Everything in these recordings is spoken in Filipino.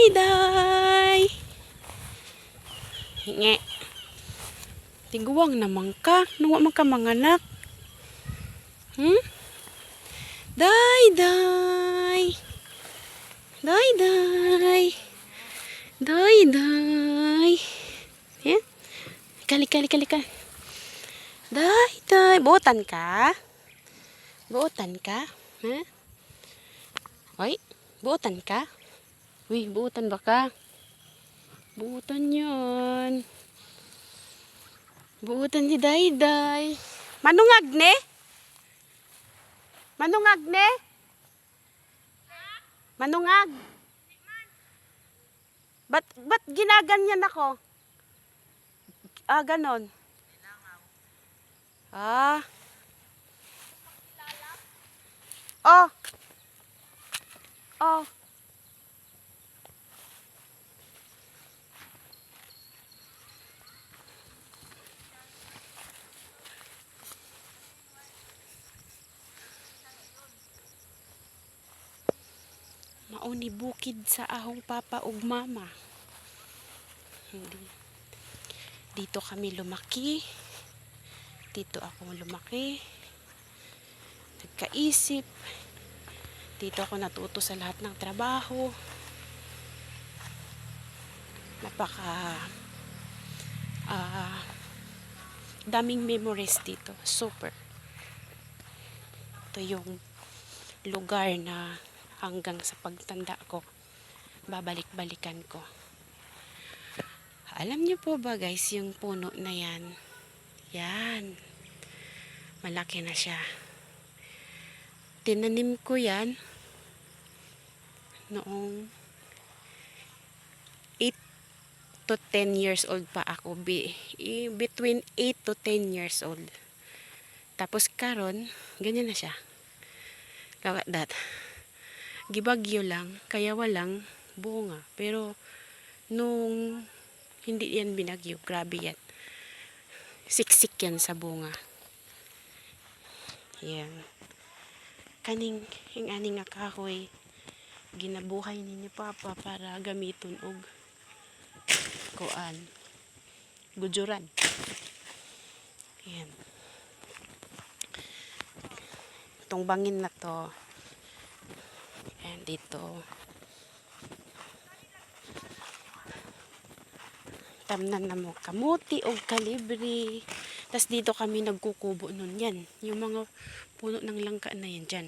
Day-day! Hinge. Tiguwang naman ka. Nuwa man ka manganak. Day-day! Day-day! Day-day! Yeah? Kali. Day-day! Buotan ka? Buotan ka? Ha? Hoy, buotan ka? Uy, buotan ba ka? Buotan yun. Buotan ni Day-day. Manungag ne? Manungag ne? Manungag. Ba't ginaganyan ako? Ganon. Oh. Oh. Mauni bukid sa ahong papa ug mama. Dito kami lumaki. Dito ako lumaki. Nagkaisip. Dito ako natuto sa lahat ng trabaho. Daming memories dito. Super. Ito yung lugar na hanggang sa pagtanda ko, babalik-balikan ko. Alam niyo po ba guys, yung puno na yan, malaki na siya. Tinanim ko yan noong 8 to 10 years old pa ako. Between 8 to 10 years old. Tapos karon, ganyan na siya. Look at that. Gibagyo lang, kaya walang bunga. Pero, nung hindi yan binagyo, grabe yan. Siksik yan sa bunga. Yan. Kaning, aning nga kahoy, ginabuhay ninyo papa para gamiton og kuan. Gujuran. Yan. Itong bangin na to, dito tamnan na mo kamuti o kalibri. Tas dito kami nagkukubo nun yan. Yung mga puno ng langka na yan dyan.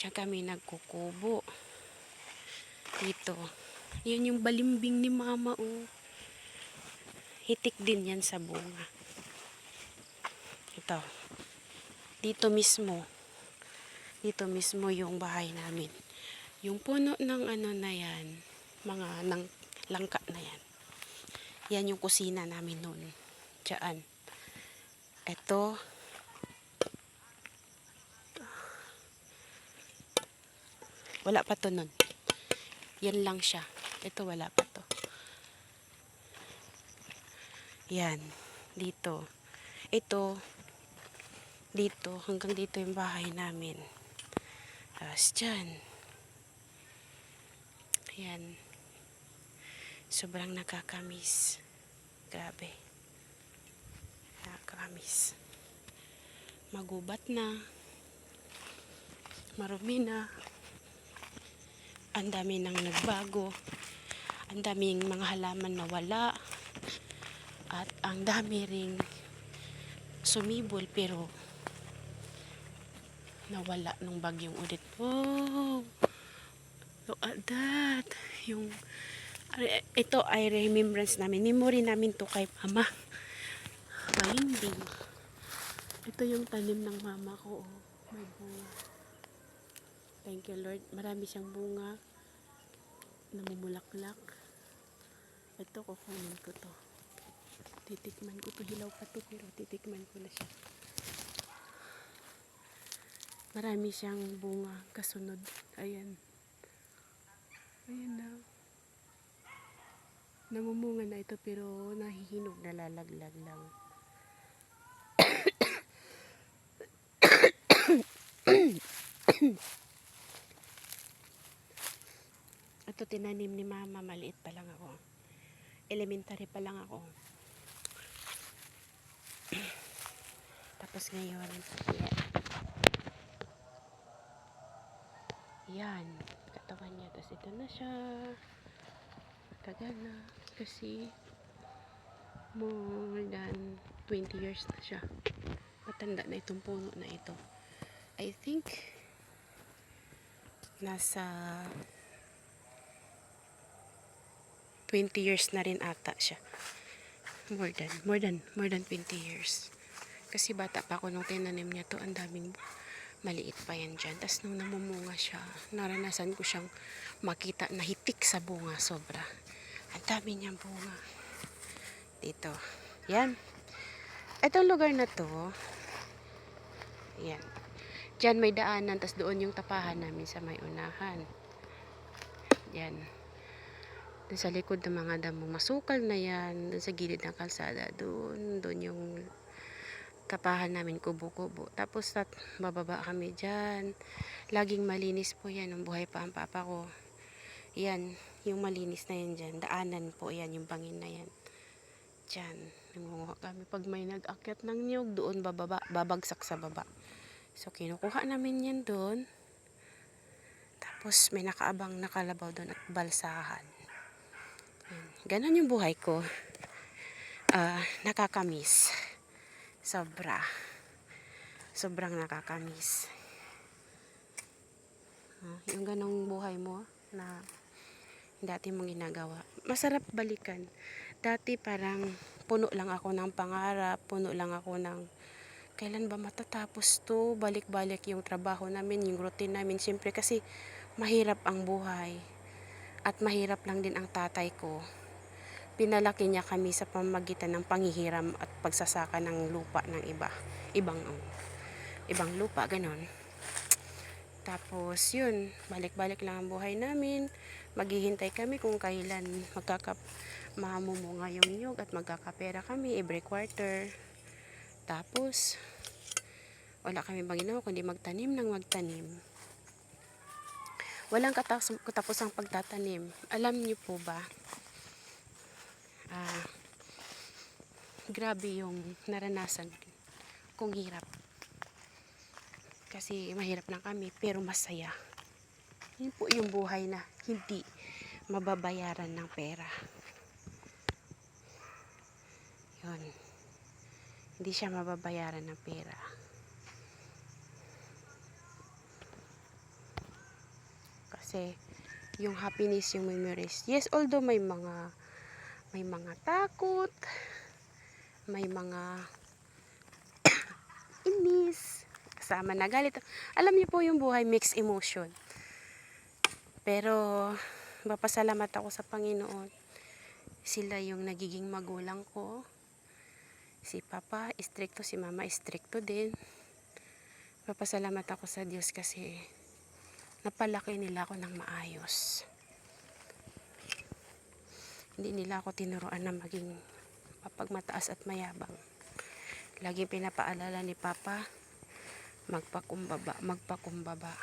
Diyan kami nagkukubo. Dito. Yan yung balimbing ni mama. Hitik din yan sa bunga. Ito. Dito mismo. Dito mismo yung bahay namin. Yung puno ng ano na yan, mga langka na yan. Yan yung kusina namin noon. Diyan. Ito. Wala pa to nun. Yan lang siya. Ito wala pa to. Yan. Dito. Ito. Dito. Hanggang dito yung bahay namin. Tapos dyan. Yan. Sobrang nakakamiss. Grabe. Nakakamiss. Magubat na. Marumi na. Ang dami nang nagbago. Ang daming mga halaman na wala. At ang dami ring sumibol pero nawala nung bagyong Odette. Wow! Look at that. Ito ay remembrance namin. Memory namin to kay mama. Balimbing. Ito yung tanim ng mama ko. May bunga. Thank you Lord. Marami siyang bunga. Namumulaklak. Ito kukunin ko to. Titikman ko to. Hilaw pa to pero titikman ko na siya. Marami siyang bunga. Kasunod. Ayan. Ayan na. Namumunga na ito pero nahihinog, nalalaglag lang. Ito tinanim ni mama, maliit pa lang ako. Elementary pa lang ako. Tapos ngayon, yan, katawan niya. Tapos ito na siya. Tagal na. Kasi, more than 20 years na siya. Matanda na itong puno na ito. I think, nasa 20 years na rin ata siya. More than 20 years. Kasi bata pa ako nung tinanim niya to, ang daming maliit pa yan dyan. Tapos nung namumunga siya, naranasan ko siyang makita na hitik sa bunga, sobra. Ang dami niyang bunga. Dito. Yan. Itong lugar na to, yan. Diyan may daanan, tapos doon yung tapahan namin sa may unahan. Yan. Doon sa likod ng mga damo, masukal na yan. Doon sa gilid ng kalsada, doon yung tapahan namin, kubo-kubo. Tapos bababa kami dyan. Laging malinis po yan, nung buhay pa ang papa ko. Yan, yung malinis na yan dyan. Daanan po yan, yung bangin na yan. Dyan, nangunguha kami. Pag may nag-akyat ng niyog, doon babagsak sa baba. So, kinukuha namin yan doon. Tapos, may nakaabang nakalabaw doon at balsahan. Yan. Ganon yung buhay ko. Nakakamiss. Sobrang nakakamiss. Yung ganong buhay mo na dati mong ginagawa. Masarap balikan. Dati parang puno lang ako ng pangarap, puno lang ako ng kailan ba matatapos to, balik-balik yung trabaho namin, yung routine namin. Siyempre kasi mahirap ang buhay at mahirap lang din ang tatay ko. Pinalaki niya kami sa pamamagitan ng panghihiram at pagsasaka ng lupa ng ibang lupa, ganon. Tapos yun, balik-balik lang ang buhay namin. Maghihintay kami kung kailan mamumunga yung niyog at magkakapera kami every quarter. Tapos wala kami bang ginawa kundi magtanim ng magtanim. Walang katapusang pagtatanim. Alam niyo po ba, grabe yung naranasan kong hirap. Kasi mahirap lang kami, pero masaya. Yun po yung buhay na hindi mababayaran ng pera. Yun. Hindi siya mababayaran ng pera. Kasi yung happiness, yung memories. Yes, although may mga takot, may mga inis, kasama na galit. Alam niyo po yung buhay, mixed emotion. Pero mapasalamat ako sa Panginoon. Sila yung nagiging magulang ko. Si Papa, istrikto. Si Mama, istrikto din. Mapasalamat ako sa Diyos kasi napalaki nila ako ng maayos. Hindi nila ako tinuruan na maging mapagmataas at mayabang. Lagi pinapaalala ni Papa, magpakumbaba.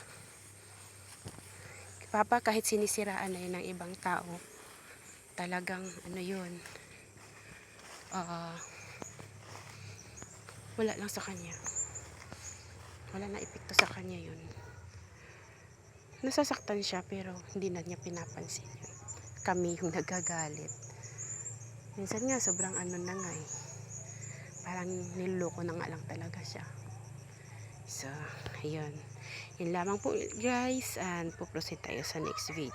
Papa, kahit sinisiraan na yun ng ibang tao, talagang wala lang sa kanya. Wala na epekto sa kanya yun. Nasasaktan siya pero hindi na niya pinapansin yun. Kami yung nagagalit. Minsan nga sobrang na nga eh. Parang niloloko na nga lang talaga siya. So, ayun. Yun lamang po guys, and puproceed tayo sa next video.